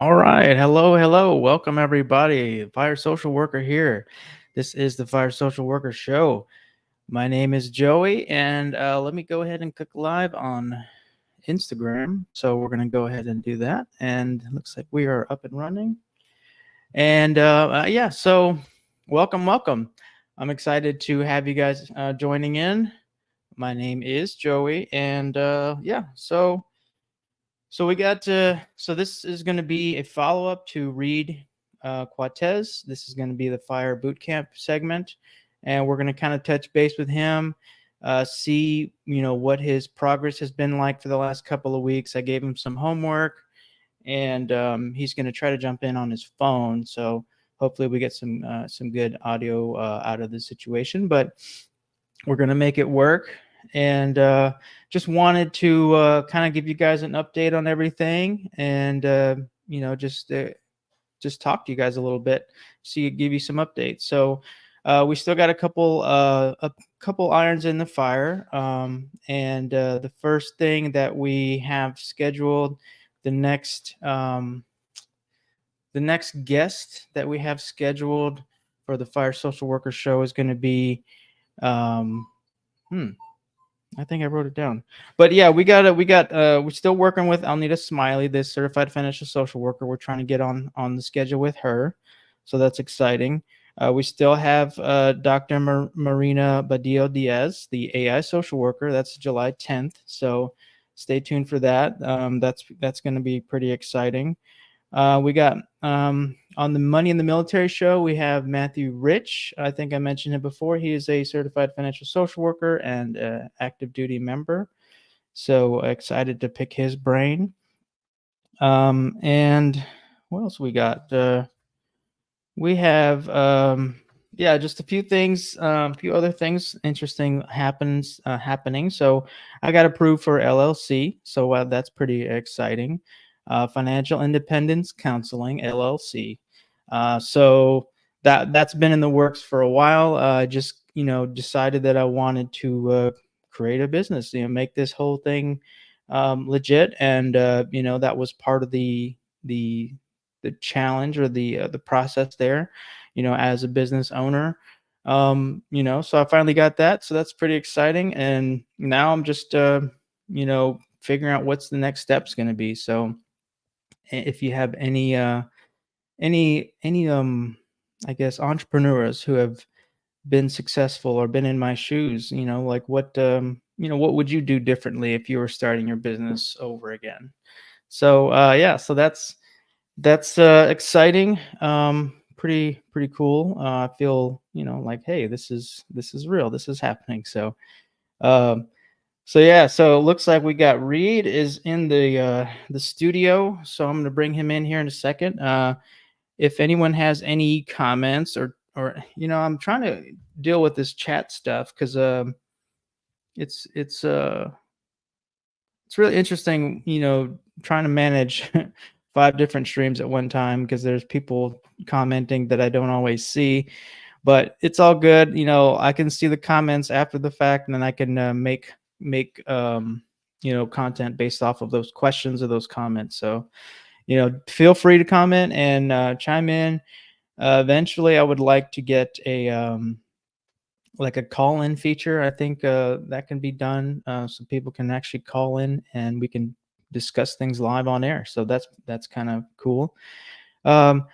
All right. Hello, hello. Welcome, everybody. Fire Social Worker here. This is the Fire Social Worker Show. My name is Joey, and let me go ahead and click live on Instagram. So we're going to go ahead and do that. And it looks like we are up and running. And yeah, so welcome, welcome. I'm excited to have you guys joining in. My name is Joey, and yeah, so we got so this is going to be a follow up to Reid Quatez. This is going to be the Fire Boot Camp segment, and we're going to kind of touch base with him, see what his progress has been like for the last couple of weeks. I gave him some homework, and he's going to try to jump in on his phone. So hopefully we get some good audio out of the situation, but we're going to make it work. And just wanted to kind of give you guys an update on everything, and just talk to you guys a little bit, see, give you some updates. So we still got a couple irons in the fire, and the first thing that we have scheduled, the next guest that we have scheduled for the Fire Social Worker Show is going to be um, hmm, I think I wrote it down. But yeah, we're still working with Alnita Smiley, this certified financial social worker. We're trying to get on the schedule with her. So that's exciting. We still have Dr. Marina Badillo Diaz, the AI social worker. That's July 10th. So stay tuned for that. That's going to be pretty exciting. We got on the Money in the Military show, we have Matthew Rich. I think I mentioned him before. He is a certified financial social worker and active duty member. So excited to pick his brain. And what else we got? We have yeah, just a few things, a few other things interesting happening. So I got approved for LLC, so that's pretty exciting. Financial Independence Counseling LLC. So that's been in the works for a while. Just decided that I wanted to create a business, make this whole thing legit, and that was part of the the challenge or the process there, as a business owner. So I finally got that, so that's pretty exciting, and now I'm just figuring out what's the next step's going to be. So if you have any I guess entrepreneurs who have been successful or been in my shoes, like what would you do differently if you were starting your business over again? So yeah, so that's exciting. Pretty cool. I feel like, hey, this is real. This is happening. Um, so yeah. So it looks like we got Reid is in the studio. So I'm gonna bring him in here in a second. If anyone has any comments or I'm trying to deal with this chat stuff because it's it's uh it's really interesting, trying to manage five different streams at one time because there's people commenting that I don't always see, but it's all good. I can see the comments after the fact, and then I can make content based off of those questions or those comments. So, feel free to comment and chime in. Eventually, I would like to get a like a call in feature. I think that can be done, so people can actually call in and we can discuss things live on air. So that's kind of cool. Um,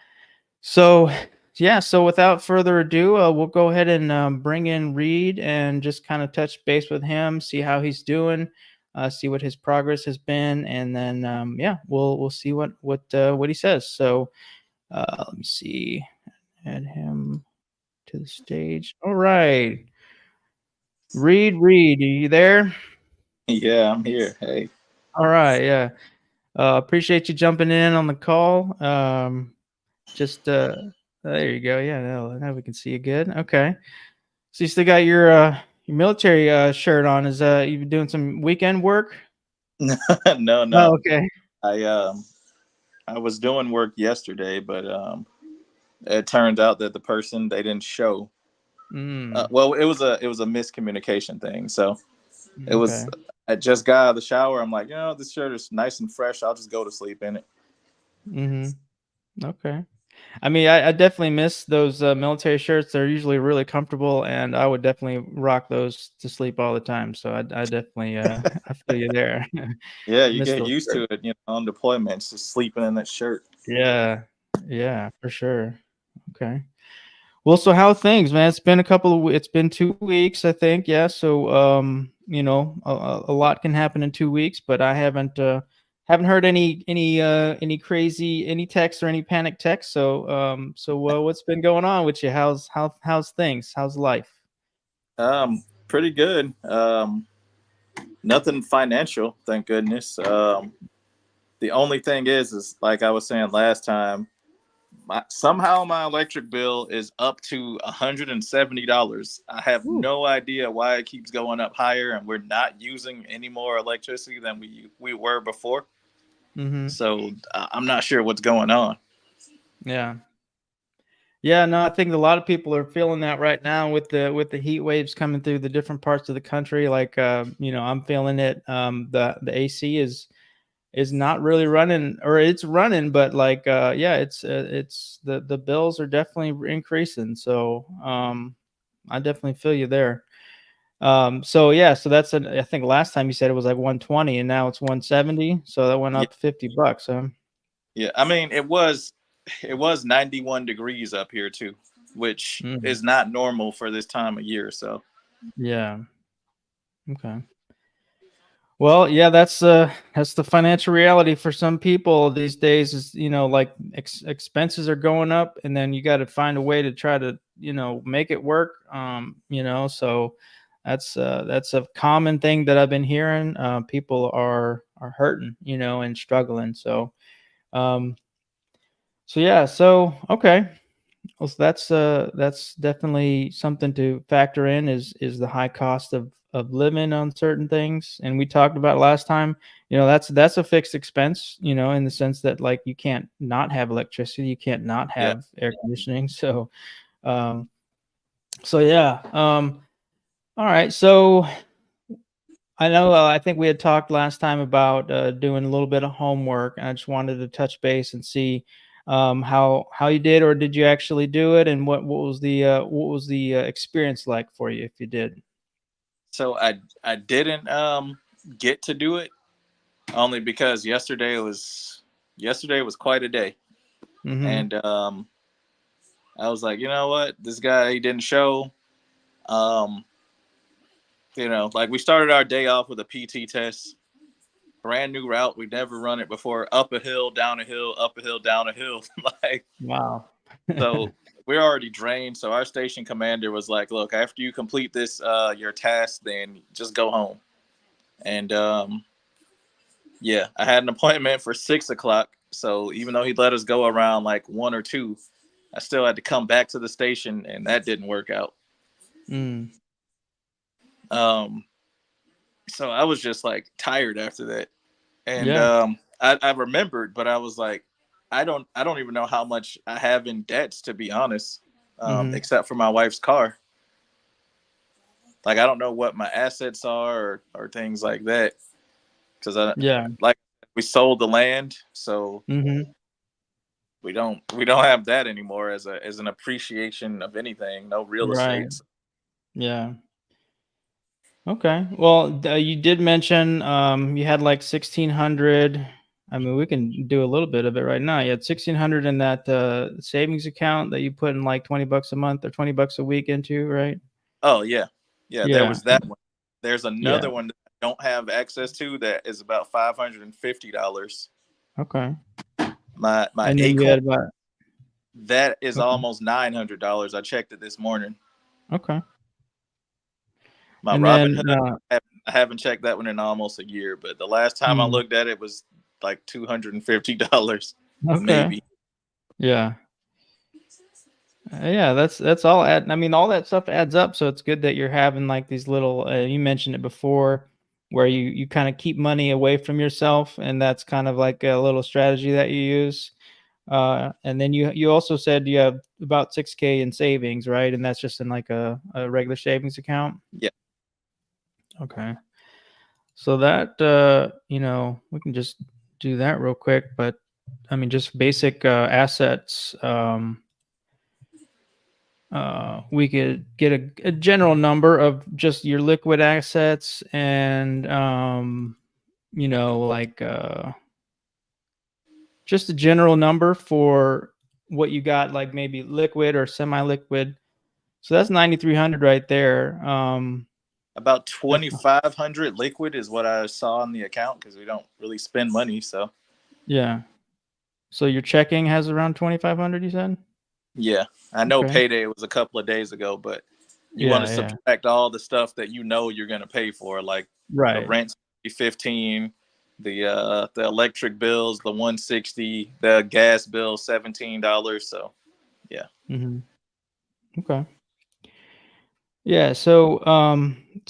so yeah, so without further ado, we'll go ahead and bring in Reid and just kind of touch base with him, see how he's doing, see what his progress has been, and then yeah, we'll see what he says. So let me see, add him to the stage. All right. Reid, are you there? Yeah, I'm here. Hey. All right, yeah. Appreciate you jumping in on the call. Just there you go. Yeah, now we can see you good. Okay. So you still got your military shirt on. Is you been doing some weekend work? No, no. Oh, okay. I I was doing work yesterday, but it turned out that the person they didn't show. Mm, Well, it was a miscommunication thing. So it okay. was. I just got out of the shower. I'm like, this shirt is nice and fresh. I'll just go to sleep in it. Mhm. Okay. I mean, I definitely miss those military shirts. They're usually really comfortable, and I would definitely rock those to sleep all the time. So I definitely I feel you there. Yeah, you Miss get those used shirts. to it, on deployments, just sleeping in that shirt. Yeah. Yeah, for sure. Okay. Well, so how are things, man? It's been it's been 2 weeks, I think. Yeah. So, a lot can happen in 2 weeks, but I haven't heard any crazy, any texts or any panic texts. So, what's been going on with you? How's things? How's life? Pretty good. Nothing financial, thank goodness. The only thing is like I was saying last time, somehow my electric bill is up to $170. I have Ooh. no idea why it keeps going up higher, and we're not using any more electricity than we were before. Mm-hmm. So I'm not sure what's going on. Yeah. Yeah, no, I think a lot of people are feeling that right now with the heat waves coming through the different parts of the country. Like, I'm feeling it. The AC is not really running, or it's running, but like, yeah, it's the bills are definitely increasing. So, I definitely feel you there. So yeah, so I think last time you said it was like 120, and now it's 170. So that went Yeah, up $50, huh? yeah. I mean, it was 91 degrees up here too, which Mm, is not normal for this time of year. So yeah. Okay. Well, yeah, that's the financial reality for some people these days. Is like expenses are going up, and then you got to find a way to try to make it work. So that's a common thing that I've been hearing. People are hurting, and struggling. Um, so yeah, so okay. Well, so that's definitely something to factor in is the high cost of living on certain things. And we talked about last time, that's a fixed expense, in the sense that like you can't not have electricity, you can't not yeah. have air conditioning. Um, so yeah. All right. So I know. I think we had talked last time about doing a little bit of homework, and I just wanted to touch base and see how you did, or did you actually do it, and what was the experience like for you if you did? So I didn't get to do it only because yesterday was quite a day, Mm-hmm. and I was like, you know what, this guy he didn't show. Um, like we started our day off with a PT test, brand new route. We'd never run it before. Up a hill, down a hill, up a hill, down a hill. Like Wow. so, we're already drained. So our station commander was like, "Look, after you complete this your task, then just go home." And yeah, I had an appointment for 6 o'clock. So even though he let us go around like 1 or 2, I still had to come back to the station, and that didn't work out. Mm. Um, so I was just like tired after that, and Yeah. I remembered, but I was like, I don't even know how much I have in debts, to be honest, Mm-hmm. except for my wife's car. Like I don't know what my assets are, or things like that, because I Yeah. like we sold the land, so Mm-hmm. we don't have that anymore as an appreciation of anything. No real Right. estate. Yeah. Okay. Well, you did mention you had like 1,600. I mean, we can do a little bit of it right now. You had 1,600 in that savings account that you put in like $20 a month or $20 a week into, right? Oh yeah, yeah. There Yeah. was that one. There's Yeah. another one that I don't have access to that is about $550. Okay. My And then you Acorn, had about that is okay. almost $900. I checked it this morning. Okay. My And then Robinhood, I haven't checked that one in almost a year, but the last time I mm, looked at it was like $250, okay. maybe. Yeah. Yeah, that's all I mean, all that stuff adds up, so it's good that you're having like these little you mentioned it before where you kind of keep money away from yourself, and that's kind of like a little strategy that you use. And then you also said you have about 6K in savings, right? And that's just in like a regular savings account. Yeah, Okay. So that we can just do that real quick, but I mean, just basic assets. We could get a general number of just your liquid assets and, like just a general number for what you got, like maybe liquid or semi-liquid. So that's 9,300 right there. About That's 2,500 liquid is what I saw on the account because we don't really spend money. So yeah. So your checking has around 2,500, you said? yeah, I know Okay. payday was a couple of days ago, but you want to Yeah, yeah. subtract all the stuff that you know you're going to pay for, like the Right. rent's 15, the electric bills, the 160, the gas bill $17. So yeah. Mhm. Okay. Yeah, so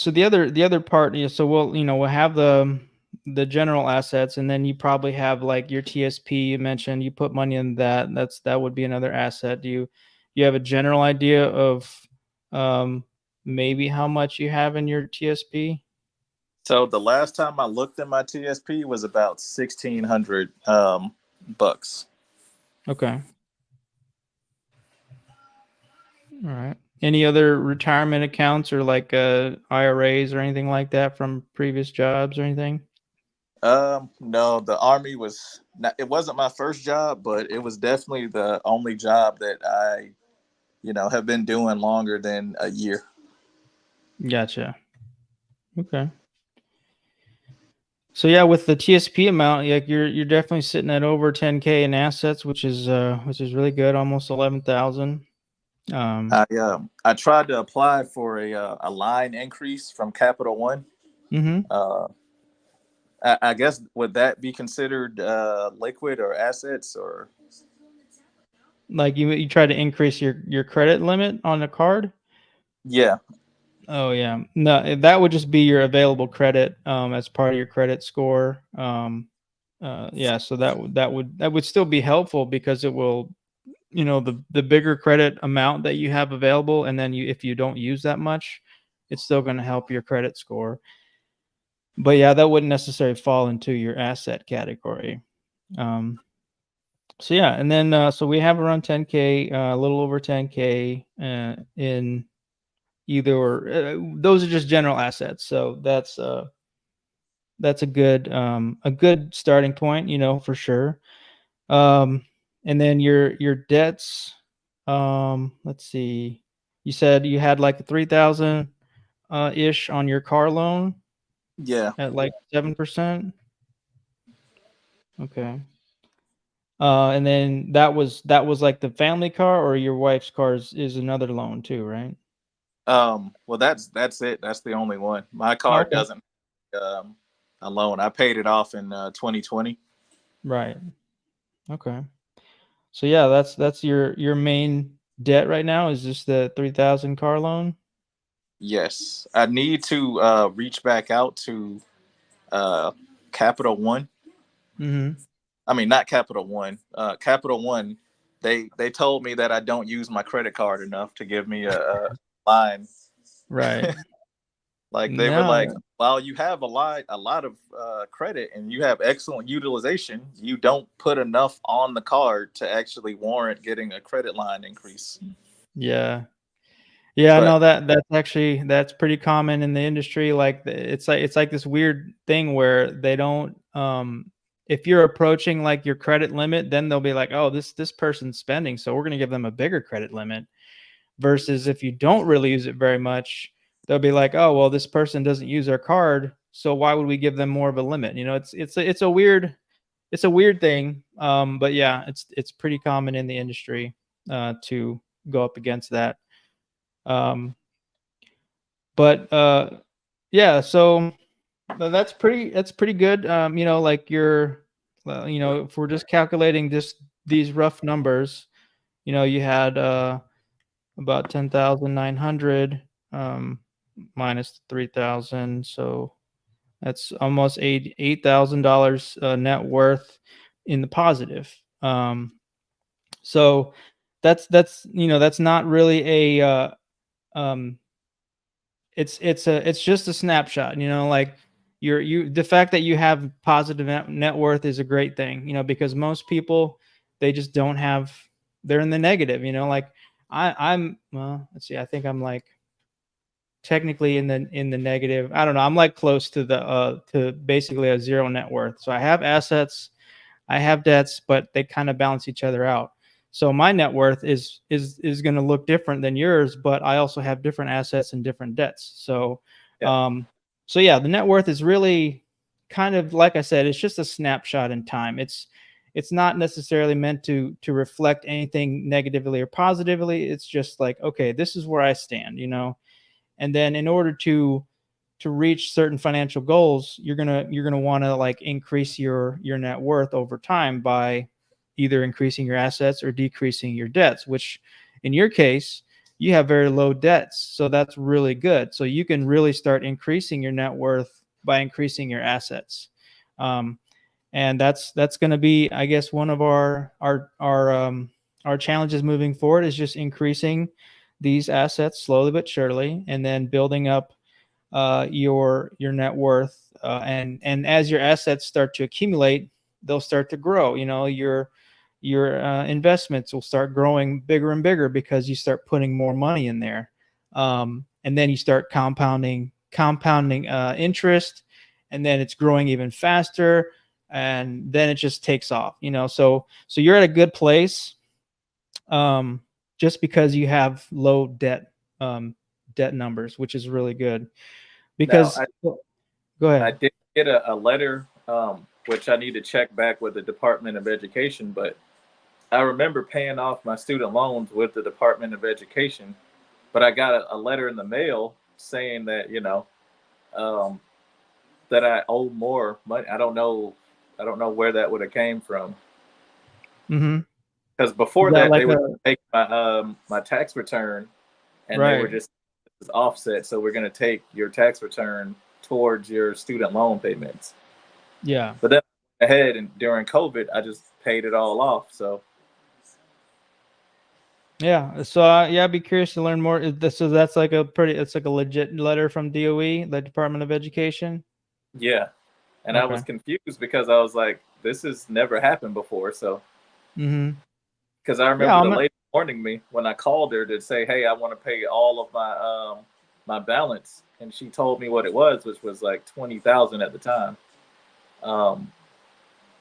the other part, yeah, so we'll have the general assets, and then you probably have like your TSP you mentioned, you put money in that. That would be another asset. Do you have a general idea of um maybe how much you have in your TSP? So the last time I looked at my TSP was about 1,600 bucks. Okay. All right. Any other retirement accounts or like IRAs or anything like that from previous jobs or anything? No, the army was not, it wasn't my first job, but it was definitely the only job that I, have been doing longer than a year. Gotcha. Okay. So yeah, with the TSP amount, like you're definitely sitting at over 10K in assets, which is really good, almost 11,000. Um, I tried to apply for a line increase from Capital One. mhm. Uh, I guess would that be considered liquid or assets or Like you try to increase your credit limit on the card. yeah. Oh yeah, no, that would just be your available credit as part of your credit score. Yeah, so that would still be helpful because it will, the bigger credit amount that you have available, and then if you don't use that much, it's still going to help your credit score. But yeah, that wouldn't necessarily fall into your asset category. Um, so yeah, and then so we have around 10K, a little over 10K in either or. Those are just general assets, so that's a good starting point, for sure. Um, and then your debts. Let's see. You said you had like 3,000 ish on your car loan Yeah. at like 7%. Okay. And then that was like the family car, or your wife's car is another loan too, right? Well, that's it. That's the only one. My Oh, car okay. doesn't a loan. I paid it off in 2020. Right. Okay. So yeah, that's your main debt right now is just the 3,000 car loan. Yes, I need to reach back out to uh, Capital One. Mm-hmm. I mean, not Capital One. Capital One. They told me that I don't use my credit card enough to give me a line. Right. Like they were like, No. while you have a lot of credit and you have excellent utilization, you don't put enough on the card to actually warrant getting a credit line increase. Yeah. Yeah, But no, that's pretty common in the industry. Like it's like this weird thing where they don't if you're approaching like your credit limit, then they'll be like, "Oh, this person's spending, so we're going to give them a bigger credit limit." Versus if you don't really use it very much, they'll be like, "Oh, well, this person doesn't use their card, so why would we give them more of a limit?" It's a weird thing. But yeah, it's pretty common in the industry to go up against that. Um, but yeah, so that's pretty good. Like well, if we're just calculating just these rough numbers, you had about 10,900 um, minus 3,000, so that's almost $8,000 net worth in the positive. So that's not really a um, it's just a snapshot, like the fact that you have positive net worth is a great thing, because most people, they just don't have, they're in the negative, like I'm, well, let's see, I think I'm like technically in the negative. I don't know. I'm like close to to basically a zero net worth. So I have assets, I have debts, but they kind of balance each other out. So my net worth is going to look different than yours, but I also have different assets and different debts. So, Yeah. so yeah, the net worth is really kind of, like I said, it's just a snapshot in time. It's not necessarily meant to reflect anything negatively or positively. It's just like, okay, this is where I stand, and then in order to reach certain financial goals, you're gonna want to like increase your net worth over time by either increasing your assets or decreasing your debts, which in your case, you have very low debts, so that's really good. So you can really start increasing your net worth by increasing your assets. um, and that's going to be, I guess, one of our challenges moving forward, is just increasing these assets slowly but surely, and then building up your net worth, and as your assets start to accumulate, they'll start to grow. Your investments will start growing bigger and bigger because you start putting more money in there, and then you start compounding interest, and then it's growing even faster, and then it just takes off. So you're at a good place, um, just because you have low debt numbers, which is really good. Now, Because go I ahead. did get a letter, which I need to check back with the Department of Education, but I remember paying off my student loans with the Department of Education, but I got a letter in the mail saying that, um, that I owe more money. I don't know where that would have came from. Mhm. Because Is before that that, like they a would take my tax return, and they were right? just offset. So we're going to take your tax return towards your student loan payments. Yeah. But then ahead and during COVID, I just paid it all off. So Yeah. So yeah, I'd be curious to learn more. So that's like it's like a legit letter from DOE, the Department of Education. yeah, and I was Okay. confused because I was like, this has never happened before. So Mhm. because I Yeah. remember the lady warning me when I called her to say, hey, I want to pay all of my balance, and she told me what it was, which was like 20,000 at the time. Um,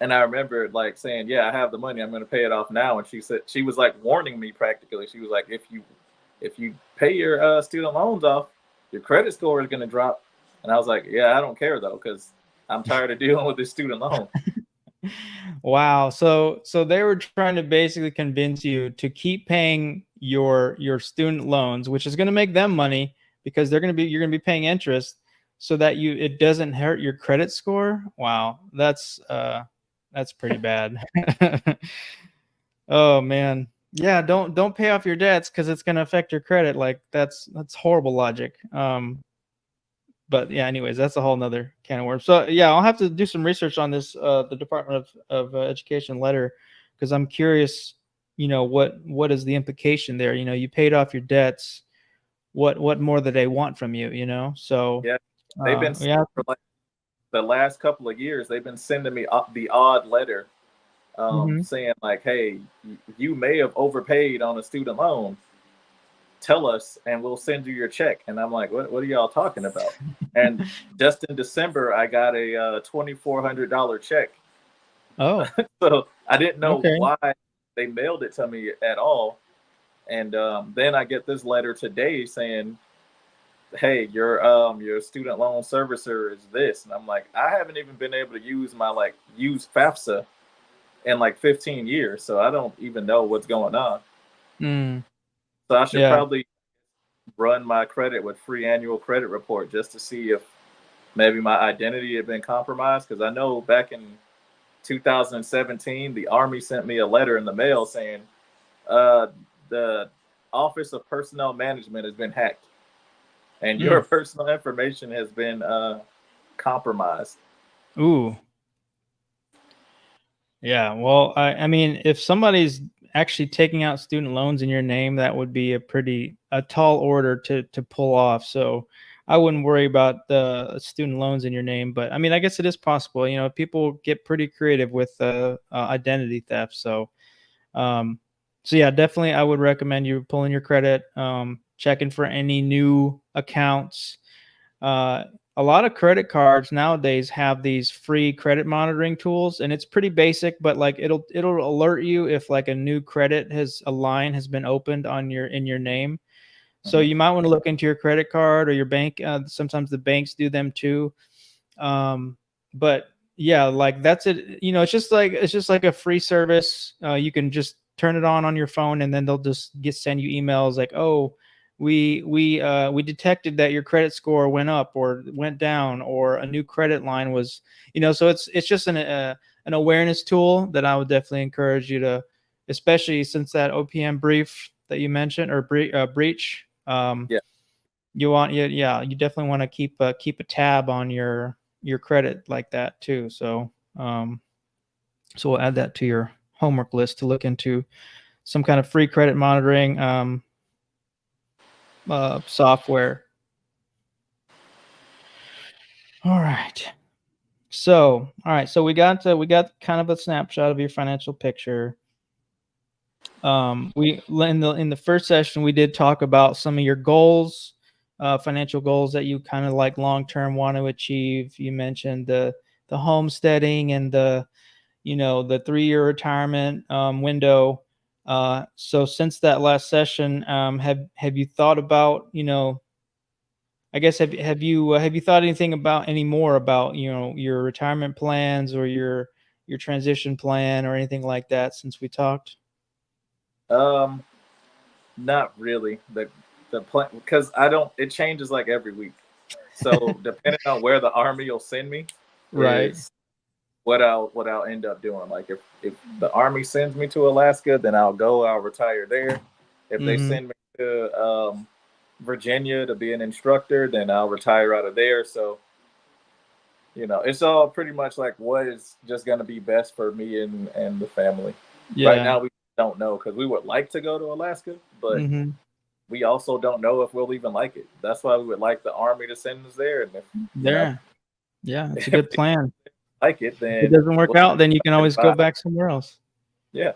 and I remember like saying, "Yeah, I have the money. I'm going to pay it off now." And she said she was like warning me practically. She was like, if you pay your student loans off, your credit score is going to drop." And I was like, "Yeah, I don't care though, because I'm tired of dealing with this student loan." Wow. So they were trying to basically convince you to keep paying your student loans, which is going to make them money because you're going to be paying interest, so that it doesn't hurt your credit score. Wow. That's pretty bad. Oh man. Yeah, don't pay off your debts cuz it's going to affect your credit. Like that's horrible logic. But yeah, anyways, that's a whole nother can of worms. So yeah, I'll have to do some research on this, the Department of Education letter, because I'm curious, what is the implication there? You paid off your debts. What more do they want from you? So Yeah, they've been yeah. for like the last couple of years. They've been sending me the odd letter, Hmm. saying like, "Hey, you may have overpaid on a student loan. Tell us and we'll send you your check." And I'm like, what are y'all talking about? And just in December, I got a $2,400 check. Oh, So I didn't know okay. why they mailed it to me at all. And then I get this letter today saying, "Hey, your student loan servicer is this." And I'm like, I haven't even been able to use FAFSA in like 15 years, so I don't even know what's going on. Mm, So I should yeah. probably run my credit with free annual credit report just to see if maybe my identity had been compromised. Because I know back in 2017, the Army sent me a letter in the mail saying uh, the Office of Personnel Management has been hacked and your Mm, personal information has been compromised. ooh. Yeah. Well, I mean, if somebody's actually taking out student loans in your name, that would be a tall order to pull off. So I wouldn't worry about the student loans in your name. But I mean, I guess it is possible. You know, people get pretty creative with identity theft. Um, so yeah, definitely, I would recommend you pulling your credit, checking for any new accounts. Uh, a lot of credit cards nowadays have these free credit monitoring tools, and it's pretty basic, but like it'll alert you if like a new credit has a line has been opened on your in your name. So Hmm. you might want to look into your credit card or your bank. Sometimes the banks do them too. um but yeah, like that's it. You know, it's just like a free service. You can just turn it on your phone, and then they'll just get send you emails like, oh, we detected that your credit score went up or went down, or a new credit line was, so it's just an awareness tool that I would definitely encourage you to, especially since that OPM brief that you mentioned, or breach. Yeah. You want, yeah, you definitely want to keep a tab on your credit like that too. So we'll add that to your homework list to look into some kind of free credit monitoring software. All right. So we got kind of a snapshot of your financial picture. We in the first session we did talk about some of your goals, financial goals that you kind of like long term want to achieve. You mentioned the homesteading and the 3-year retirement window. So since that last session, have you thought about, I guess, have you thought anything about any more about, your retirement plans or your transition plan or anything like that since we talked? Um, Not really. The plan, because I don't. It changes like every week. So depending on where the army will send me, Right. is what I'll end up doing. Like if the army sends me to Alaska, then I'll go. I'll retire there. If they Mm-hmm. send me to Virginia to be an instructor, then I'll retire out of there. So it's all pretty much like what is just going to be best for me and the family. Right Yeah. now, we don't know because we would like to go to Alaska, but Mm-hmm. we also don't know if we'll even like it. That's why we would like the army to send us there, and if you know There. Yeah, it's a if good they plan. like it, If it then doesn't work we'll out, then you can always go buy. back somewhere else. Yeah,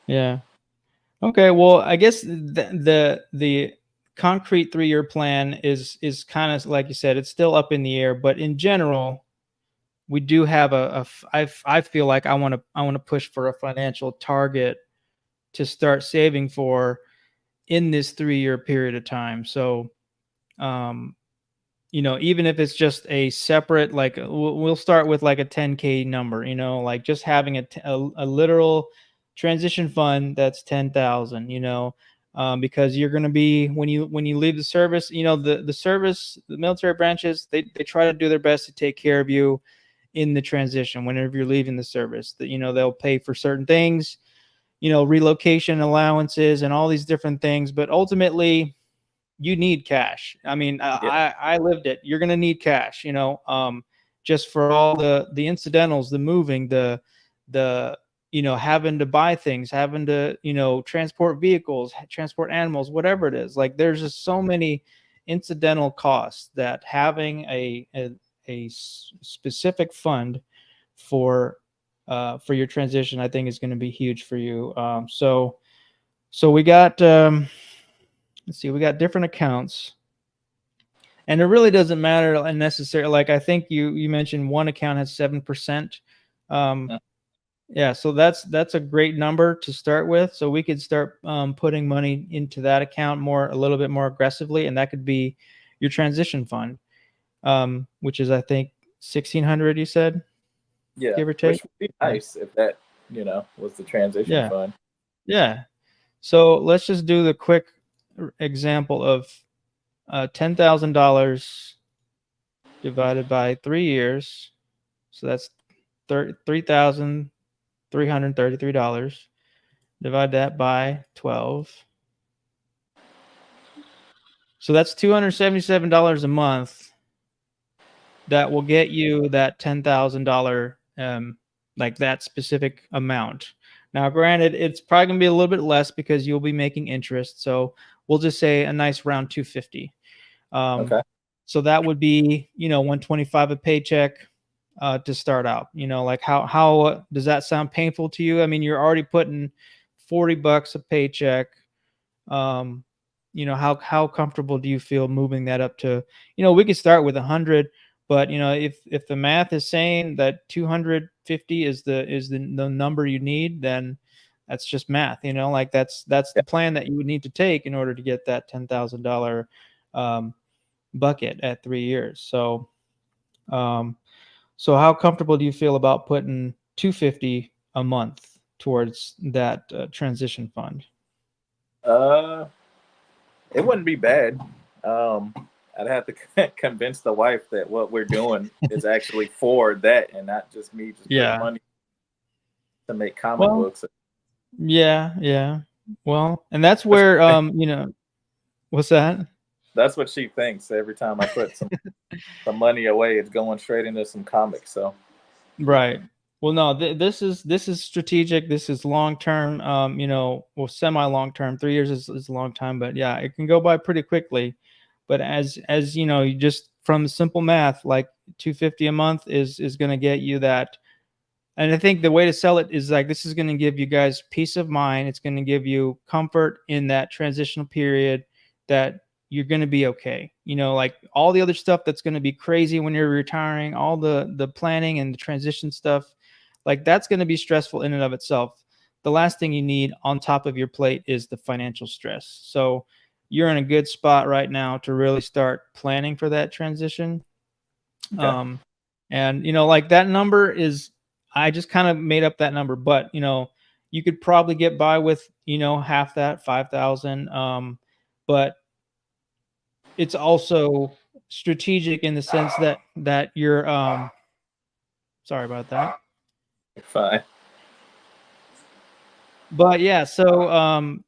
Yeah. Okay, well, I guess the concrete 3-year plan is kind of like you said, it's still up in the air, but in general, we do have I feel like I want to push for a financial target to start saving for in this 3-year period of time. So, um, even if it's just a separate, like we'll start with like a 10K number, like just having a literal transition fund that's 10,000, because you're going to be, when you leave the service, the military branches, they try to do their best to take care of you in the transition whenever you're leaving the service. That, they'll pay for certain things, relocation allowances and all these different things, but ultimately you need cash. I mean, yeah, I lived it. You're gonna need cash, just for all the incidentals, the moving, the having to buy things, having to transport vehicles, transport animals, whatever it is. Like there's just so many incidental costs that having a specific fund for for your transition, I think is going to be huge for you. So we got let's see, we got different accounts, and it really doesn't matter unnecessarily. Like I think you mentioned one account has 7%. Um, yeah, so that's a great number to start with. So we could start putting money into that account a little bit more aggressively, and that could be your transition fund, which is I think 1,600. You said, yeah. give or take. Which would be Yeah, nice if that was the transition yeah, fund. yeah. So let's just do the quick example of $10,000 divided by 3 years. So that's $3,333. Divide that by 12. So that's $277 a month. That will get you that $10,000, like that specific amount. Now, granted, it's probably gonna be a little bit less because you'll be making interest. So we'll just say a nice round 250. Um, Okay. So that would be, 125 a paycheck to start out. Like how does that sound painful to you? I mean, you're already putting $40 a paycheck. um how comfortable do you feel moving that up to, we could start with 100, but if the math is saying that 250 is the number you need, then that's just math, like that's Yeah. the plan that you would need to take in order to get that $10,000 um bucket at 3 years. Um so how comfortable do you feel about putting 250 a month towards that transition fund? Uh, it wouldn't be bad. Um, I'd have to convince the wife that what we're doing is actually for that and not just me just putting Yeah. money to make comic Well, books. yeah, yeah. Well, and that's That's where what's that? that's what she thinks every time I put some money away. It's going straight into some comics. So Right. Well, no, this is strategic. This is long term. Well, semi long term. 3 years is a long time, but yeah, it can go by pretty quickly. But as you just from simple math, like 250 a month is going to get you that. And I think the way to sell it is like this is going to give you guys peace of mind. It's going to give you comfort in that transitional period that you're going to be okay. Like all the other stuff that's going to be crazy when you're retiring, all the planning and the transition stuff, like that's going to be stressful in and of itself. The last thing you need on top of your plate is the financial stress. So you're in a good spot right now to really start planning for that transition. okay, um and like that number is, I just kind of made up that number, but you could probably get by with half that, 5,000. But it's also strategic in the sense that you're sorry about that. fine. But yeah, so um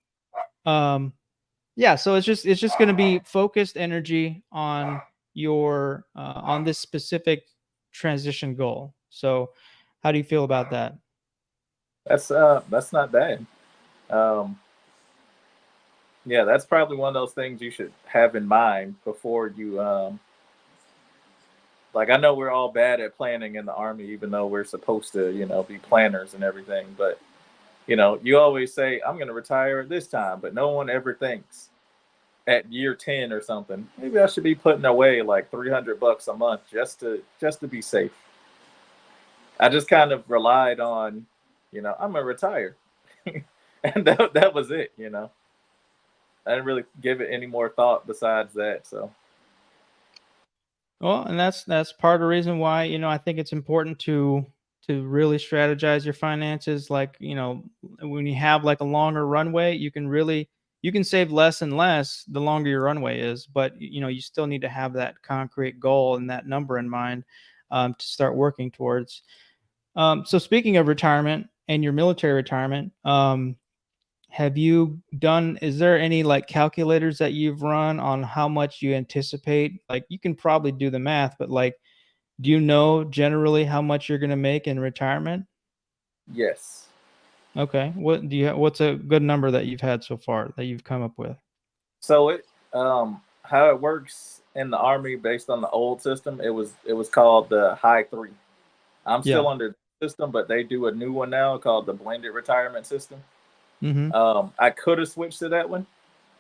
yeah, so it's just going to be focused energy on your on this specific transition goal. So how do you feel about that? That's not bad. Um, yeah, that's probably one of those things you should have in mind before you like I know we're all bad at planning in the army, even though we're supposed to, be planners and everything. But you always say, I'm gonna retire at this time, but no one ever thinks at year 10 or something, maybe I should be putting away like $300 a month just to be safe. I just kind of relied on, I'm gonna retire. And that was it. I didn't really give it any more thought besides that. So Well, and that's part of the reason why, I think it's important to really strategize your finances. Like, when you have like a longer runway, you can save less and less the longer your runway is, but you still need to have that concrete goal and that number in mind to start working towards. So speaking of retirement and your military retirement, have you done, is there any like calculators that you've run on how much you anticipate? Like you can probably do the math, but like, do you know generally how much you're going to make in retirement? yes. Okay. What's a good number that you've had so far that you've come up with? So it how it works in the army based on the old system, it was called the high three. I'm still Yeah. under the system, but they do a new one now called the blended retirement system. Mm-hmm. I could have switched to that one,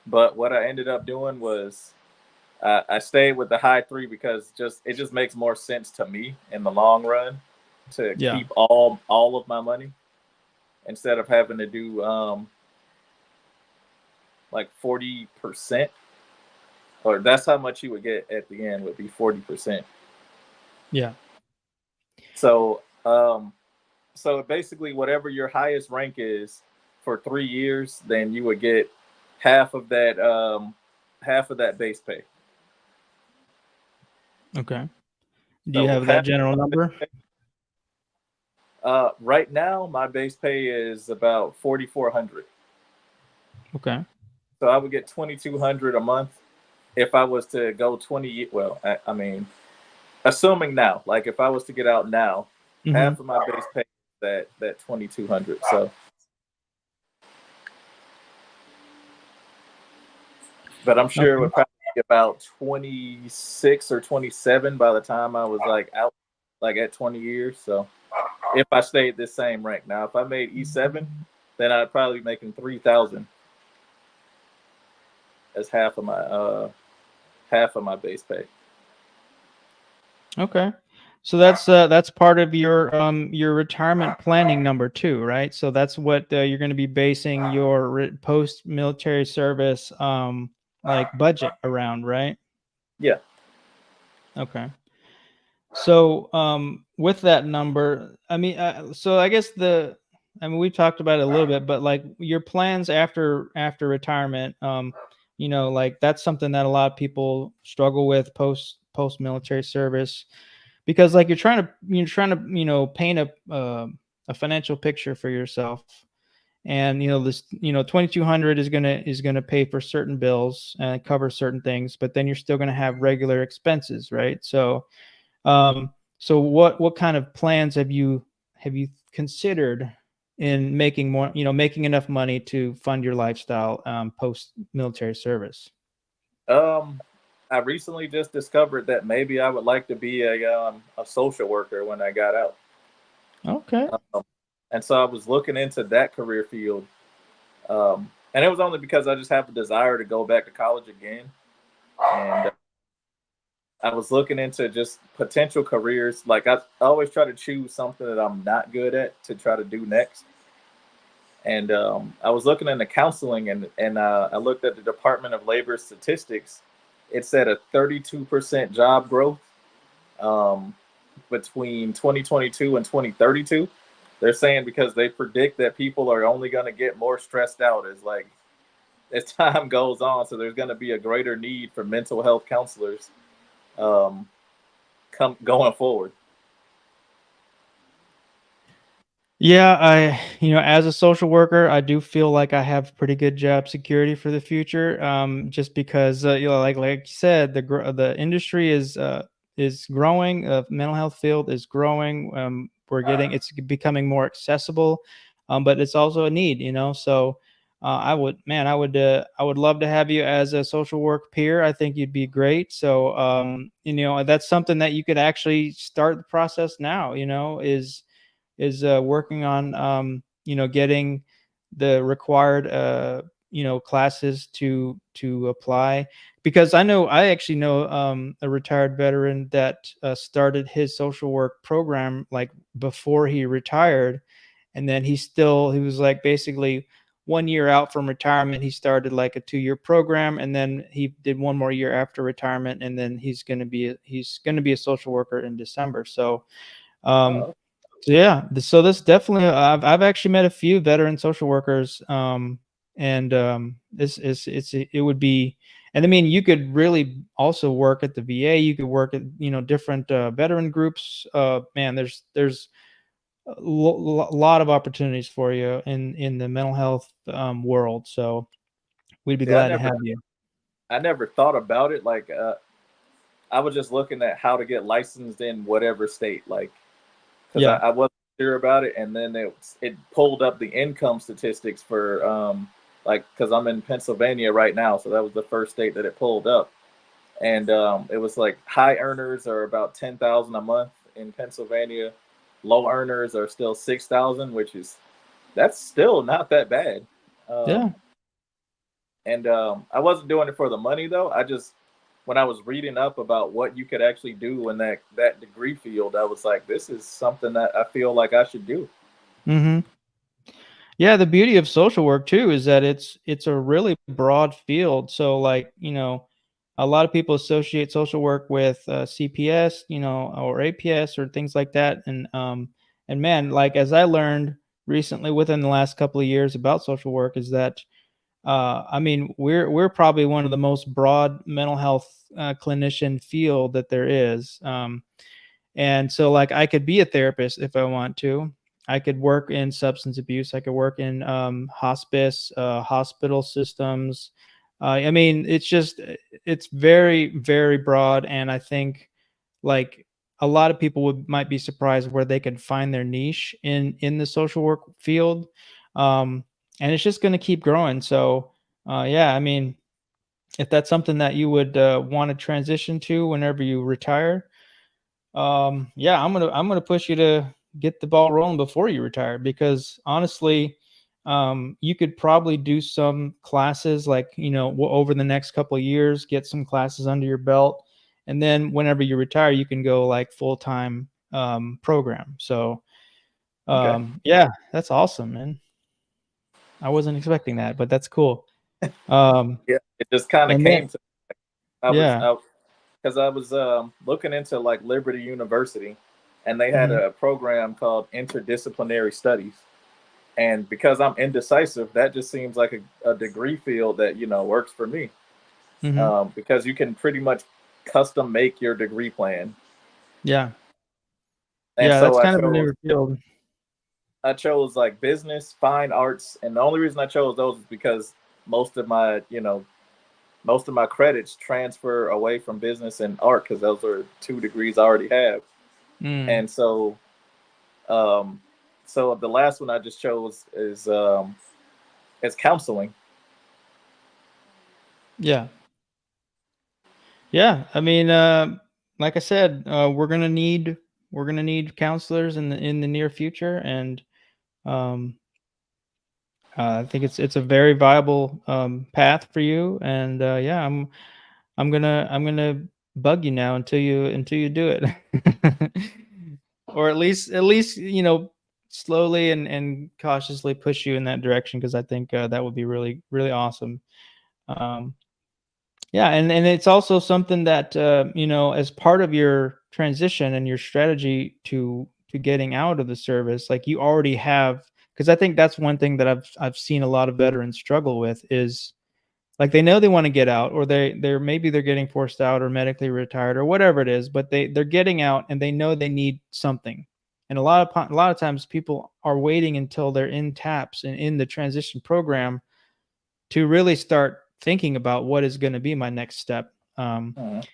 but what I ended up doing was I stayed with the high three because it just makes more sense to me in the long run to Yeah. keep all of my money instead of having to do like 40%, or that's how much you would get at the end would be 40%. Yeah. So so basically whatever your highest rank is for 3 years, then you would get half of that half of that base pay. Okay. Do you So have that half general number? right now my base pay is about 4,400. Okay. So I would get 2,200 a month if I was to go 20. Well, I mean, assuming now, like if I was to get out now, Mm-hmm. half of my base pay is that 2,200. So, but I'm sure it Okay. would probably about 26 or 27 by the time I was like out, like at 20 years. So if I stayed this same rank, now if I made E7, then I'd probably be making 3,000 as half of my base pay. Okay. So that's part of your retirement planning number two, right? So that's what you're going to be basing your post military service like budget around, right? Yeah. Okay. So with that number, I mean, so I guess I mean, we talked about it a little bit, but like your plans after retirement, like that's something that a lot of people struggle with post military service, because like you're trying to paint a financial picture for yourself, and this 2200 is gonna pay for certain bills and cover certain things, but then you're still gonna have regular expenses, right? Um, so what kind of plans have you considered in making enough money to fund your lifestyle post military service? Um, I recently just discovered that maybe I would like to be a social worker when I got out. Okay. Um, and so I was looking into that career field. And it was only because I just have a desire to go back to college again. And I was looking into just potential careers. Like I always try to choose something that I'm not good at to try to do next. And I was looking into counseling, and I looked at the Department of Labor statistics. It said a 32% job growth um, between 2022 and 2032. They're saying because they predict that people are only going to get more stressed out as time goes on. So there's going to be a greater need for mental health counselors um, going forward. Yeah, as a social worker, I do feel like I have pretty good job security for the future. Just because, like you said, the industry is growing. Mental health field is growing. It's becoming more accessible, but it's also a need. So, I would love to have you as a social work peer. I think you'd be great. So, that's something that you could actually start the process now. Is working on getting the required classes to apply, because I actually know a retired veteran that started his social work program like before he retired, and then he was like basically 1 year out from retirement. He started like a 2-year program, and then he did one more year after retirement, and then he's going to be a social worker in December. Um, Uh, so yeah, so this definitely, I've actually met a few veteran social workers, and this is it would be, and I mean you could really also work at the VA. You could work at different veteran groups. Man, there's a lot of opportunities for you in the mental health world. So we'd be See, glad to have you. I never thought about it. I was just looking at how to get licensed in whatever state, like because Yeah, I wasn't sure about it, and then it pulled up the income statistics for like because I'm in Pennsylvania right now, so that was the first state that it pulled up, and it was like high earners are about 10,000 a month in Pennsylvania, low earners are still 6,000, which is that's still not that bad. yeah. Um, and I wasn't doing it for the money though. I just when I was reading up about what you could actually do in that degree field, I was like, this is something that I feel like I should do. Hmm. Yeah, the beauty of social work too is that it's a really broad field. So like, a lot of people associate social work with CPS, or APS or things like that. And man, like as I learned recently within the last couple of years about social work is that I mean, we're probably one of the most broad mental health clinician field that there is. And so, like, I could be a therapist if I want to. I could work in substance abuse. I could work in hospice, hospital systems. I mean, it's very, very broad. And I think, like, a lot of people might be surprised where they can find their niche in the social work field. Um, and it's just going to keep growing. So, yeah, I mean, if that's something that you would want to transition to whenever you retire, yeah, I'm gonna push you to get the ball rolling before you retire, because honestly, you could probably do some classes, like, over the next couple of years, get some classes under your belt, and then whenever you retire, you can go like full time program. So Okay. yeah, that's awesome, man. I wasn't expecting that, but that's cool. Um, Yeah, it just kind of and then came to. I was yeah, because I was looking into like Liberty University, and they had hmm a program called interdisciplinary studies. And because I'm indecisive, that just seems like a degree field that works for me, hmm because you can pretty much custom make your degree plan. yeah, And yeah, so that's I kind of a chose newer field. I chose like business, fine arts, and the only reason I chose those is because most of my most of my credits transfer away from business and art because those are two degrees I already have. Mm, And um, so the last one I just chose is counseling. yeah. Yeah, I mean, like I said, we're gonna need counselors in the near future, and um, I think it's a very viable path for you. And yeah, I'm gonna bug you now until you do it, or at least slowly and cautiously push you in that direction, because I think that would be really really awesome. Um, Yeah, and it's also something that as part of your transition and your strategy to getting out of the service, like you already have, because I think that's one thing that I've seen a lot of veterans struggle with is, like, they know they want to get out, or they're getting forced out or medically retired or whatever it is, but they're getting out and they know they need something. And a lot of times people are waiting until they're in TAPS and in the transition program to really start thinking about what is going to be my next step. Mhm.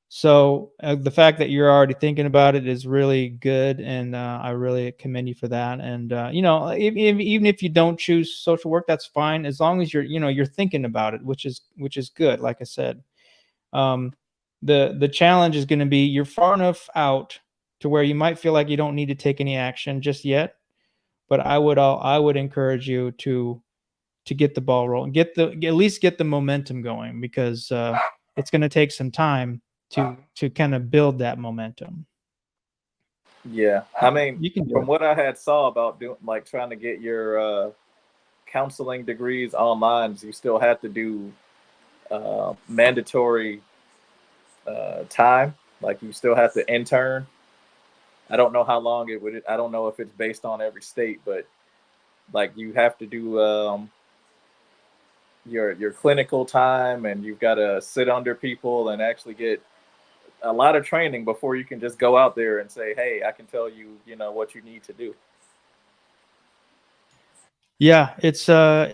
So the fact that you're already thinking about it is really good, and I really commend you for that. And even if you don't choose social work, that's fine, as long as you're thinking about it, which is good. Like I said, um, the challenge is going to be, you're far enough out to where you might feel like you don't need to take any action just yet. But I would encourage you to get the ball rolling, at least get the momentum going, because it's going to take some time to kind of build that momentum. Yeah, I mean, You can do from it. what I had saw about doing like trying to get your counseling degrees online, you still have to do mandatory time. Like you still have to intern. I don't know how long it would. I don't know if it's based on every state, but like you have to do your clinical time, and you've got to sit under people and actually get a lot of training before you can just go out there and say, "Hey, I can tell you, what you need to do." Yeah, it's a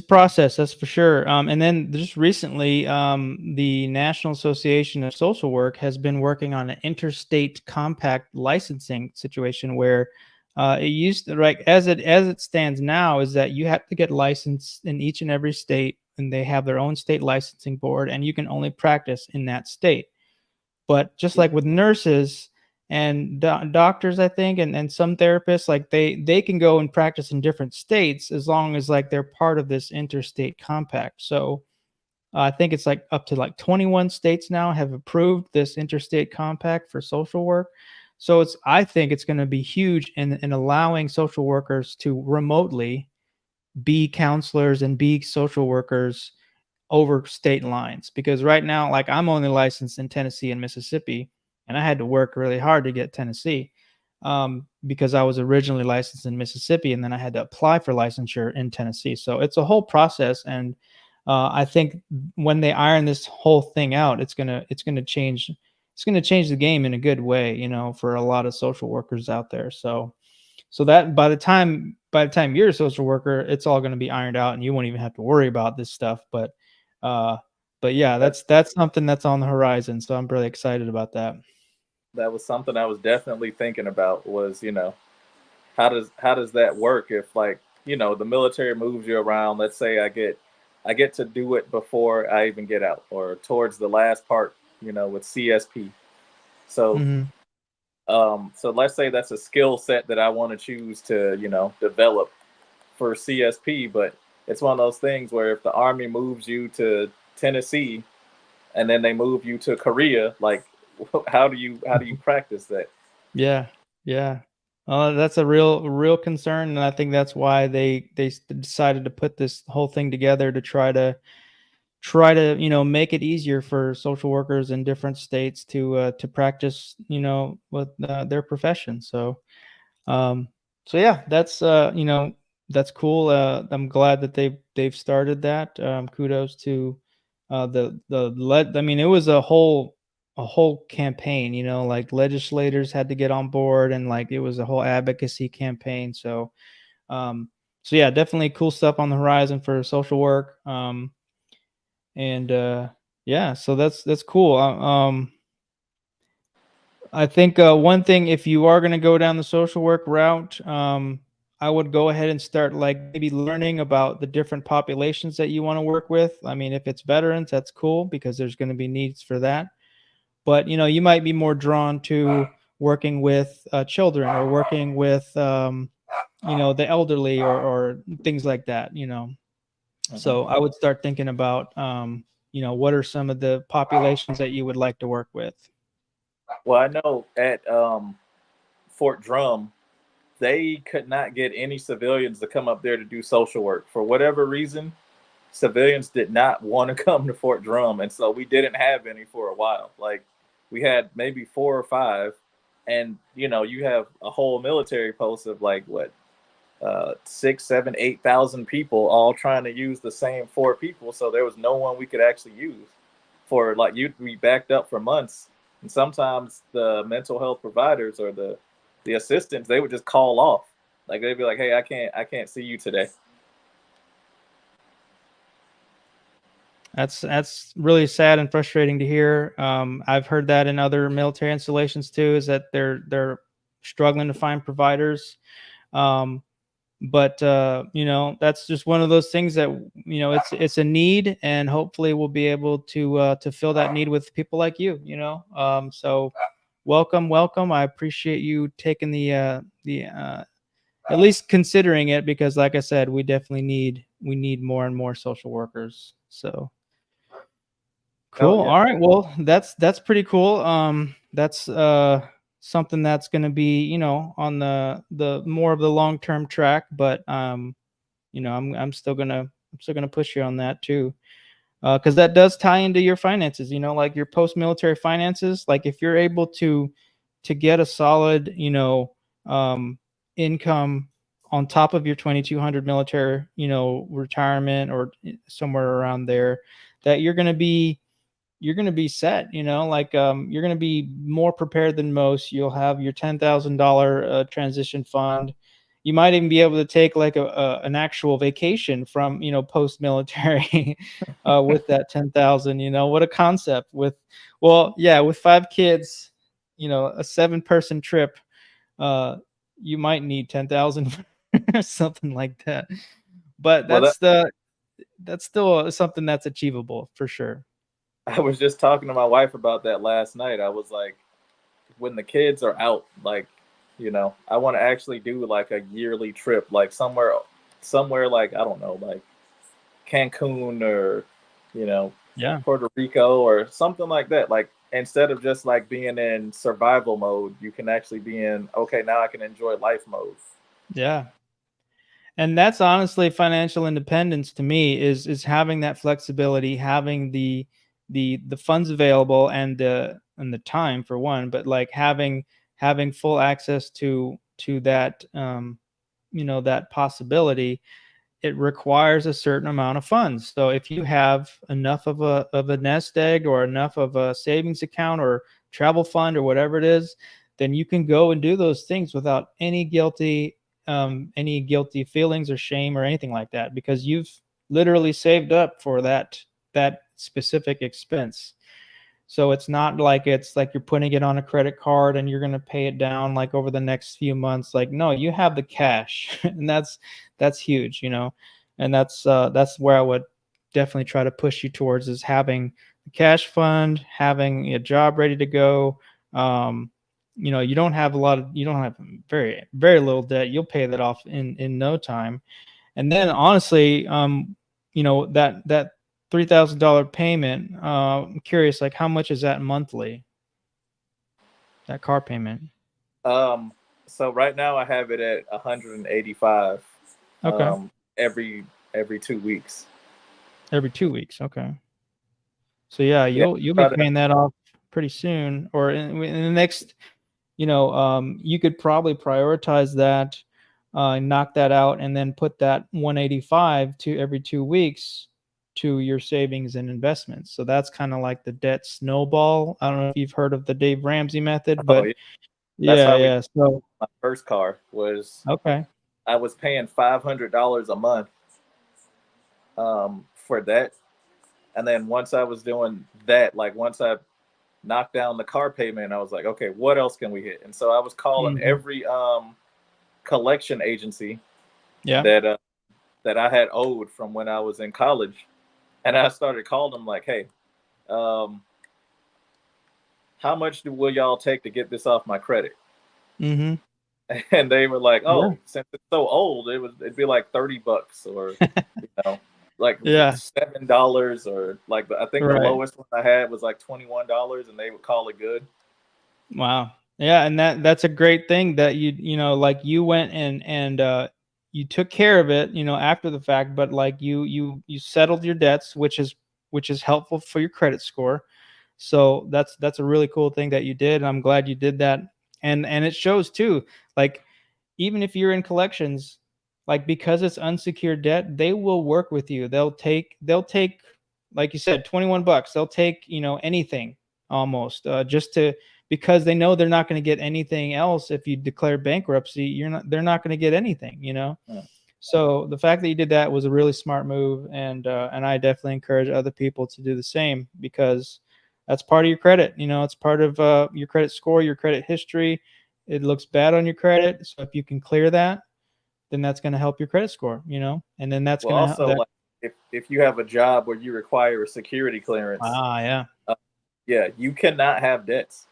process, that's for sure. And then just recently, the National Association of Social Work has been working on an interstate compact licensing situation, where it used to, like, as it stands now, is that you have to get licensed in each and every state, and they have their own state licensing board, and you can only practice in that state. But just like with nurses and doctors, I think, and some therapists, like they can go and practice in different states, as long as, like, they're part of this interstate compact. So I think it's like up to like 21 states now have approved this interstate compact for social work. So I think it's going to be huge in allowing social workers to remotely be counselors and be social workers over state lines, because right now, like, I'm only licensed in Tennessee and Mississippi, and I had to work really hard to get Tennessee, because I was originally licensed in Mississippi, and then I had to apply for licensure in Tennessee. So it's a whole process, and I think when they iron this whole thing out, it's gonna change the game in a good way, for a lot of social workers out there. So that by the time you're a social worker, it's all going to be ironed out, and you won't even have to worry about this stuff. Uh, but yeah, That that's something that's on the horizon. So I'm really excited about that. that was something I was definitely thinking about. Was how does that work if, like, the military moves you around? Let's say I get to do it before I even get out, or towards the last part, with CSP. So Mhm. so let's say that's a skill set that I want to choose to, develop for CSP, but it's one of those things where if the army moves you to Tennessee and then they move you to Korea, like how do you practice that? Yeah, yeah. That's a real concern, and I think that's why they decided to put this whole thing together to try to make it easier for social workers in different states to practice with their profession. Um, so yeah, that's cool. I'm glad that they've started that. Kudos to the led. I mean, it was a whole campaign. Like legislators had to get on board, and like it was a whole advocacy campaign. Um, so yeah, definitely cool stuff on the horizon for social work. And yeah, so that's cool. I think one thing, if you are going to go down the social work route, I would go ahead and start like maybe learning about the different populations that you want to work with. I mean, if it's veterans, that's cool because there's going to be needs for that. But you might be more drawn to working with children or working with the elderly or things like that. Mhm. So I would start thinking about what are some of the populations that you would like to work with. Well, I know at Fort Drum, they could not get any civilians to come up there to do social work for whatever reason. Civilians did not want to come to Fort Drum, and so we didn't have any for a while. Like we had maybe four or five, and you have a whole military post of like what, 6, 7, 8,000 people all trying to use the same four people. So there was no one we could actually use for like you'd be backed up for months. And sometimes the mental health providers or the assistants, they would just call off. Like they'd be like, "Hey, I can't see you today." That's really sad and frustrating to hear. I've heard that in other military installations too, is that they're struggling to find providers. Um, but that's just one of those things that it's a need, and hopefully we'll be able to fill that need with people like you. So welcome. I appreciate you taking the at least considering it, because like I said, we need more and more social workers. So Oh cool. yeah. All right. Well, that's pretty cool. That's something that's going to be, on the more of the long-term track, but I'm still going to push you on that too. Cuz that does tie into your finances, like your post-military finances. Like if you're able to get a solid, um income on top of your 2200 military, retirement, or somewhere around there, that you're going to be set, like you're going to be more prepared than most. You'll have your $10,000 transition fund. You might even be able to take like an actual vacation from post military with that 10,000. What a concept. Well, yeah, with 5 kids, a 7-person trip, uh you might need 10,000 or something like that. But Well, that's still something that's achievable for sure. I was just talking to my wife about that last night. I was like, when the kids are out, like, I want to actually do like a yearly trip, like somewhere like I don't know, like Cancun or you know Yeah. Puerto Rico or something like that. Like instead of just like being in survival mode, you can actually be in okay, now I can enjoy life mode. Yeah. And that's honestly financial independence to me, is having that flexibility, having the funds available, and the time for one, but like having full access to that, that possibility. It requires a certain amount of funds. So if you have enough of a nest egg, or enough of a savings account or travel fund or whatever it is, then you can go and do those things without any guilty feelings or shame or anything like that, because you've literally saved up for that specific expense. So it's like you're putting it on a credit card and you're going to pay it down like over the next few months. Like, no, you have the cash, and that's huge. And that's where I would definitely try to push you towards is having a cash fund, having a job ready to go. Um, you don't have you don't have very little debt. You'll pay that off in no time. And then honestly, that $3,000 payment, I'm curious, like how much is that monthly? That car payment? Um, so right now I have it at 185 Okay. every 2 weeks. Every 2 weeks. Okay. So yeah, Yeah, you'll be try to. paying that off pretty soon, or in the next, you could probably prioritize that, knock that out, and then put that 185 to every 2 weeks to your savings and investments. So that's kind of like the debt snowball. I don't know if you've heard of the Dave Ramsey method, Oh but yeah, that's yeah, how we. yeah. So My first car was okay. I was paying $500 a month for that, and then once I was doing that, like once I knocked down the car payment, I was like, okay, what else can we hit? And so I was calling Hmm. every collection agency Yeah. that that I had owed from when I was in college, and I started calling them like, hey, um, how much will y'all take to get this off my credit? Hmm. And they were like, Yeah. oh, since it's so old, it'd be like $30 or you know like Yeah. $7 or like I think the Right. lowest one I had was like $21, and they would call it good. Wow. Yeah, and that's a great thing that like you went and you took care of it, after the fact, but like you settled your debts, which is helpful for your credit score. So that's a really cool thing that you did, and I'm glad you did that. And it shows too, like even if you're in collections, like because it's unsecured debt, they will work with you. They'll take like you said, 21 bucks. They'll take, anything almost, just to, because they know they're not going to get anything else. If you declare bankruptcy, they're not going to get anything. Yeah. So the fact that you did that was a really smart move, and I definitely encourage other people to do the same, because that's part of your credit. It's part of your credit score, your credit history. It looks bad on your credit, so if you can clear that, then that's going to help your credit score. And then that's Well, going to help also that. like if you have a job where you require a security clearance, Yeah. uh, yeah, you cannot have debts.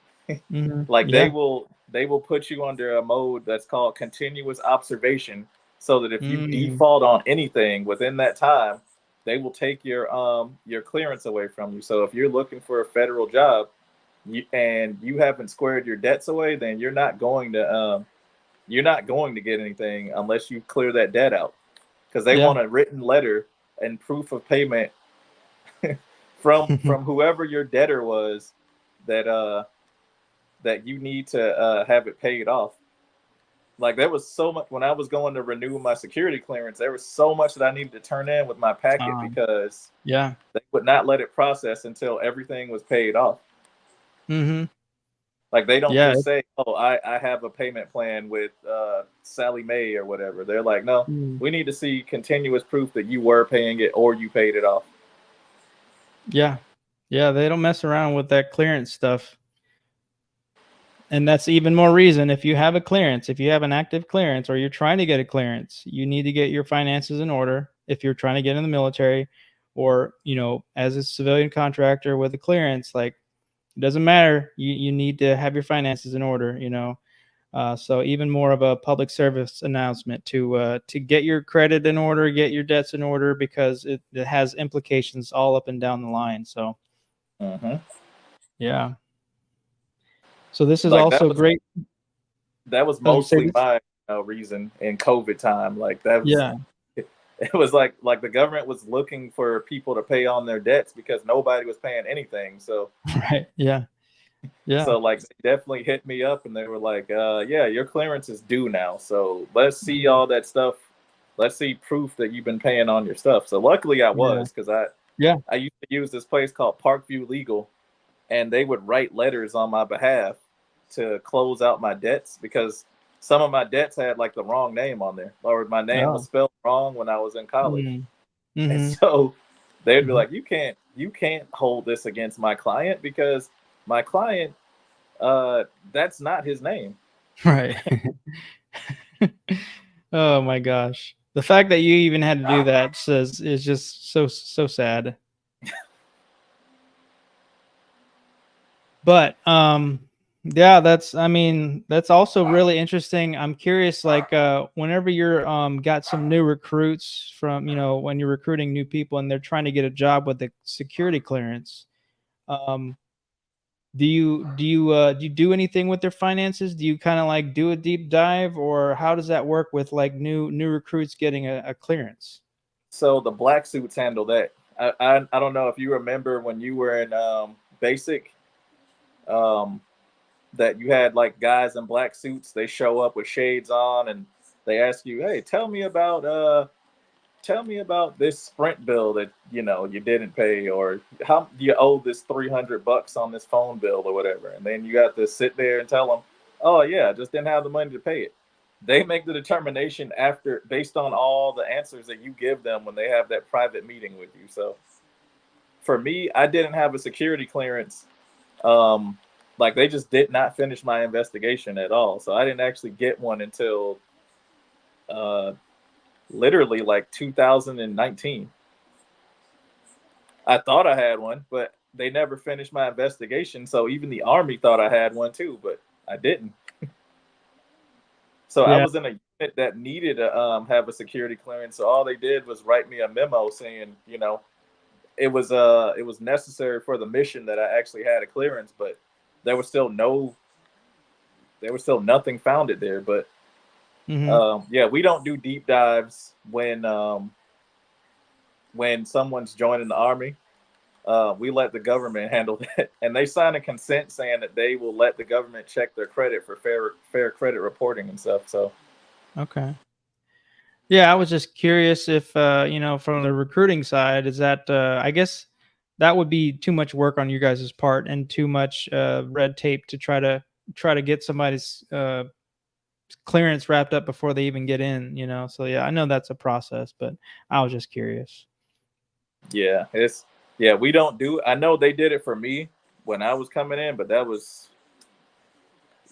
Like Yeah. they will put you under a mode that's called continuous observation, so that if you Mm. default on anything within that time, they will take your clearance away from you. So if you're looking for a federal job, and you haven't squared your debts away, then you're not going to get anything unless you clear that debt out, because they Yeah. want a written letter and proof of payment from whoever your debtor was, that that you need to have it paid off. Like there was so much when I was going to renew my security clearance. There was so much that I needed to turn in with my packet um, because yeah. they would not let it process until everything was paid off. Hmm. Like they don't Yeah. just say, "Oh, I have a payment plan with Sally Mae or whatever." They're like, "No, Mm. we need to see continuous proof that you were paying it or you paid it off." Yeah. Yeah. They don't mess around with that clearance stuff. And that's even more reason, if you have a clearance, if you have an active clearance, or you're trying to get a clearance, you need to get your finances in order. If you're trying to get in the military, or, as a civilian contractor with a clearance, like it doesn't matter. You need to have your finances in order. So even more of a public service announcement to get your credit in order, get your debts in order, because it has implications all up and down the line. So Mm-hmm. yeah. So this is Like also great. that was I was gonna say mostly this. my reason in COVID time. Like that was Yeah. it was like the government was looking for people to pay on their debts because nobody was paying anything. So Right. Yeah. Yeah. like they definitely hit me up and they were like, yeah, your clearance is due now. So let's see Mhm. all that stuff. Let's see proof that you've been paying on your stuff. So luckily I Yeah. was, because Yeah. I used to use this place called Parkview Legal, and they would write letters on my behalf to close out my debts, because some of my debts had like the wrong name on there, or my name was Oh. spelled wrong when I was in college. Mm. And Mhm. so they'd be Mhm. like, you can't hold this against my client because my client, that's not his name. Right. Oh my gosh. The fact that you even had to do that says is just so sad. But yeah, that's I mean, that's also really interesting. I'm curious, like whenever you're got some new recruits from, when you're recruiting new people and they're trying to get a job with the security clearance, um do you do anything with their finances? Do you kind of like do a deep dive, or how does that work with like new recruits getting a clearance? So the black suits handle that. I don't know if you remember when you were in basic, um, that you had like guys in black suits. They show up with shades on and they ask you, "Hey, tell me about this Sprint bill that you didn't pay, or how do you owe this $300 on this phone bill or whatever." And then you got to sit there and tell them, "Oh yeah, I just didn't have the money to pay it." They make the determination after, based on all the answers that you give them when they have that private meeting with you. So for me, I didn't have a security clearance. Um, like they just did not finish my investigation at all. So I didn't actually get one until uh, literally like 2019. I thought I had one, but they never finished my investigation. So even the army thought I had one too, but I didn't. So I Yeah. was in a unit that needed to have a security clearance. So all they did was write me a memo saying, it was necessary for the mission that I actually had a clearance, but there was still no there was still nothing founded there. But Hmm. yeah, we don't do deep dives when someone's joining the army. We let the government handle that, and they sign a consent saying that they will let the government check their credit for fair credit reporting and stuff. So Okay. Yeah, I was just curious if from the recruiting side, is that I guess that would be too much work on you guys' part and too much red tape to try to get somebody's clearance wrapped up before they even get in. So yeah, I know that's a process, but I was just curious. yeah, we don't do. I know they did it for me when I was coming in, but that was,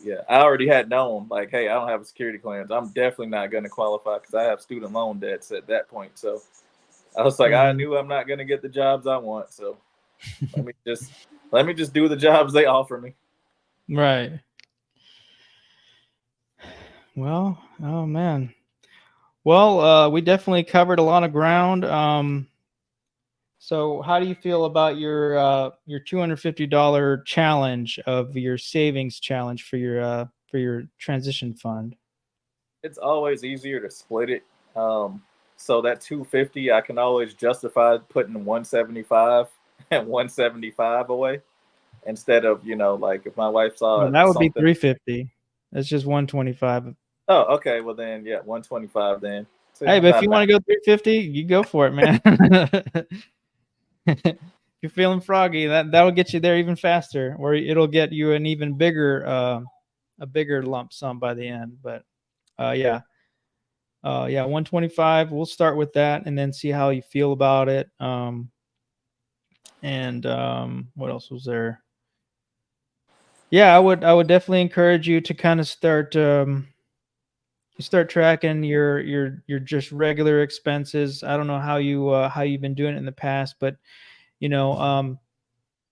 yeah, I already had known, like, hey, I don't have a security clearance. I'm definitely not going to qualify because I have student loan debts at that point. So I was like, I Hmm. knew I'm not going to get the jobs I want. So let me just let me just do the jobs they offer me. Right. Well, oh man. Well, we definitely covered a lot of ground. So how do you feel about your $250 challenge of your savings challenge for your transition fund? It's always easier to split it. Um, so that 250, I can always justify putting 175 and 175 away instead of, like if my wife Well, saw that would be something. – 350. That's just 125. Oh, okay. Well, then, yeah, 125 then. See, Hey, it's but if not you bad. want to go 350, you go for it, man. If you're feeling froggy, that'll get you there even faster, or it'll get you an even bigger a bigger lump sum by the end. But yeah. Yeah, 125. We'll start with that and then see how you feel about it. And what else was there? Yeah, I would definitely encourage you to kind of start tracking your just regular expenses. I don't know how you've been doing it in the past, but you know, um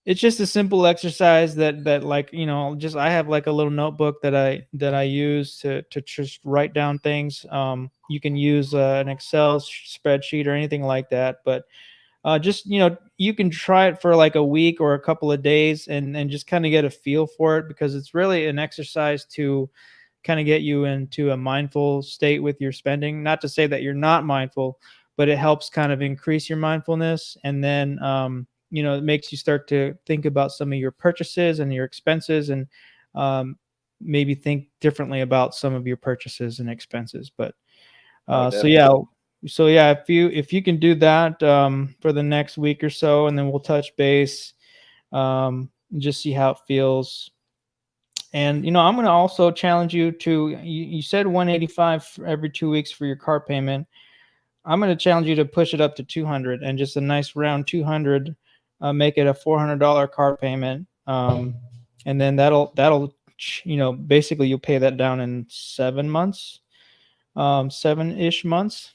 it's just a simple exercise that like, just I have like a little notebook that I use to just write down things. You can use an Excel spreadsheet or anything like that, but just you can try it for like a week or a couple of days and just kind of get a feel for it, because it's really an exercise to kind of get you into a mindful state with your spending. Not to say that you're not mindful, but it helps kind of increase your mindfulness. And then it makes you start to think about some of your purchases and your expenses, and um, maybe think differently about some of your purchases and expenses. But Oh, so definitely. yeah, if you can do that for the next week or so, and then we'll touch base, and just see how it feels. And I'm going to also challenge you to. You said 185 for every 2 weeks for your car payment. I'm going to challenge you to push it up to 200, and just a nice round 200, make it a $400 car payment, and then that'll basically you'll pay that down in 7 months, 7-ish months.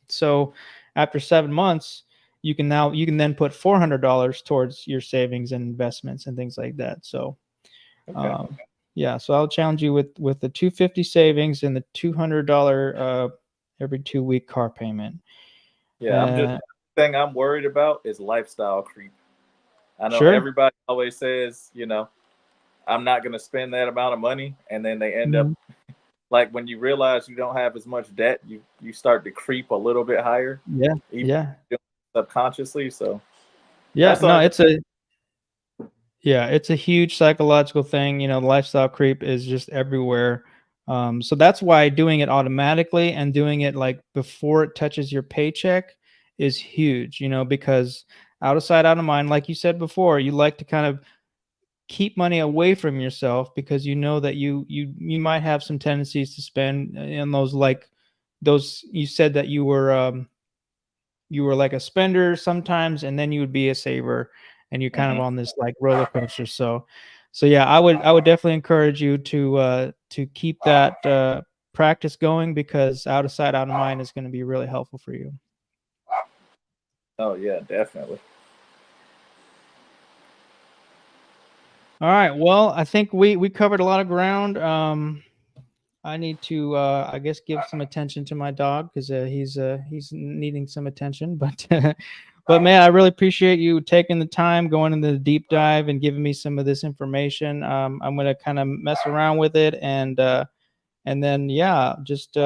So after 7 months, you can then put $400 towards your savings and investments and things like that. So Okay. yeah, so I'll challenge you with the 250 savings and the $200 every 2 week car payment. Yeah, I'm just Uh, thing I'm worried about is lifestyle creep. I know sure. everybody always says, I'm not going to spend that amount of money, and then they end up Mhm. like when you realize you don't have as much debt, you start to creep a little bit higher, Yeah, even yeah, subconsciously. So yeah. that's the No, only thing. it's a yeah, it's a huge psychological thing. You know, lifestyle creep is just everywhere. So that's why doing it automatically and doing it like before it touches your paycheck is huge. You know, because out of sight, out of mind, like you said before, you like to kind of keep money away from yourself because you know that you might have some tendencies to spend in those like those you said that you were like a spender sometimes and then you would be a saver and you're kind of Mhm. on this like roller coaster. So yeah, I would definitely encourage you to keep that practice going because out of sight out of mind is going to be really helpful for you. Oh yeah, definitely. All right, well, I think we covered a lot of ground. I need to, I guess, give some attention to my dog because he's needing some attention. But but man, I really appreciate you taking the time, going into the deep dive, and giving me some of this information. I'm gonna kind of mess around with it, and then yeah, just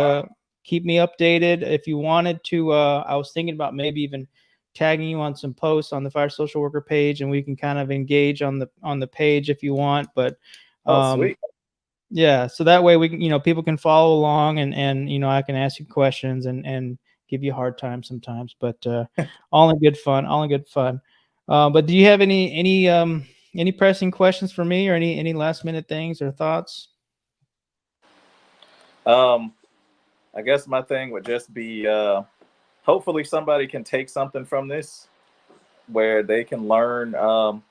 keep me updated if you wanted to. I was thinking about maybe even tagging you on some posts on the Fire Social Worker page, and we can kind of engage on the page if you want. But Oh um, sweet. yeah, so that way we can, people can follow along and I can ask you questions and give you a hard time sometimes, but all in good fun, all in good fun. But do you have any pressing questions for me or any last minute things or thoughts? Um, I guess my thing would just be hopefully somebody can take something from this where they can learn,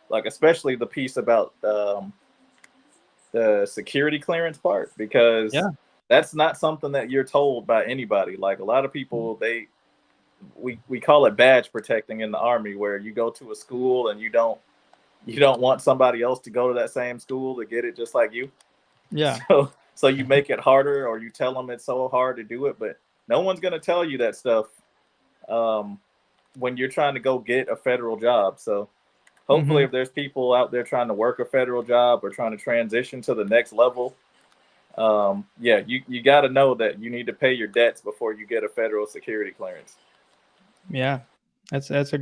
like especially the piece about the security clearance part, because Yeah. that's not something that you're told by anybody. Like a lot of people, we call it badge protecting in the army, where you go to a school and you don't want somebody else to go to that same school to get it just like you. Yeah. So you make it harder, or you tell them it's so hard to do it, but no one's going to tell you that stuff um, when you're trying to go get a federal job. So hopefully, Hmm. if there's people out there trying to work a federal job or trying to transition to the next level, yeah, you got to know that you need to pay your debts before you get a federal security clearance. Yeah. That's it's a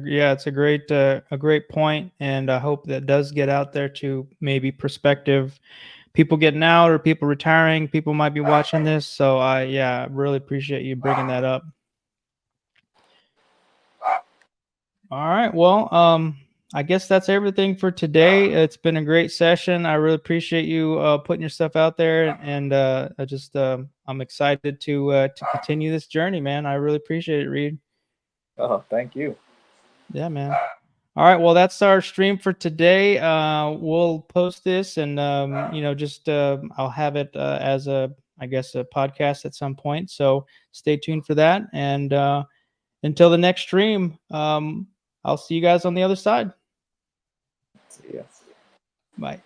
great point, and I hope that does get out there to maybe prospective people getting out or people retiring. People might be watching this, so I yeah, really appreciate you bringing that up. All right. Well, I guess that's everything for today. It's been a great session. I really appreciate you putting your stuff out there, and I'm excited to continue this journey, man. I really appreciate it, Reed. Oh, thank you. Yeah, man. All right. Well, that's our stream for today. We'll post this, and just I'll have it as a I guess a podcast at some point. So stay tuned for that, and until the next stream, I'll see you guys on the other side. See ya. Bye.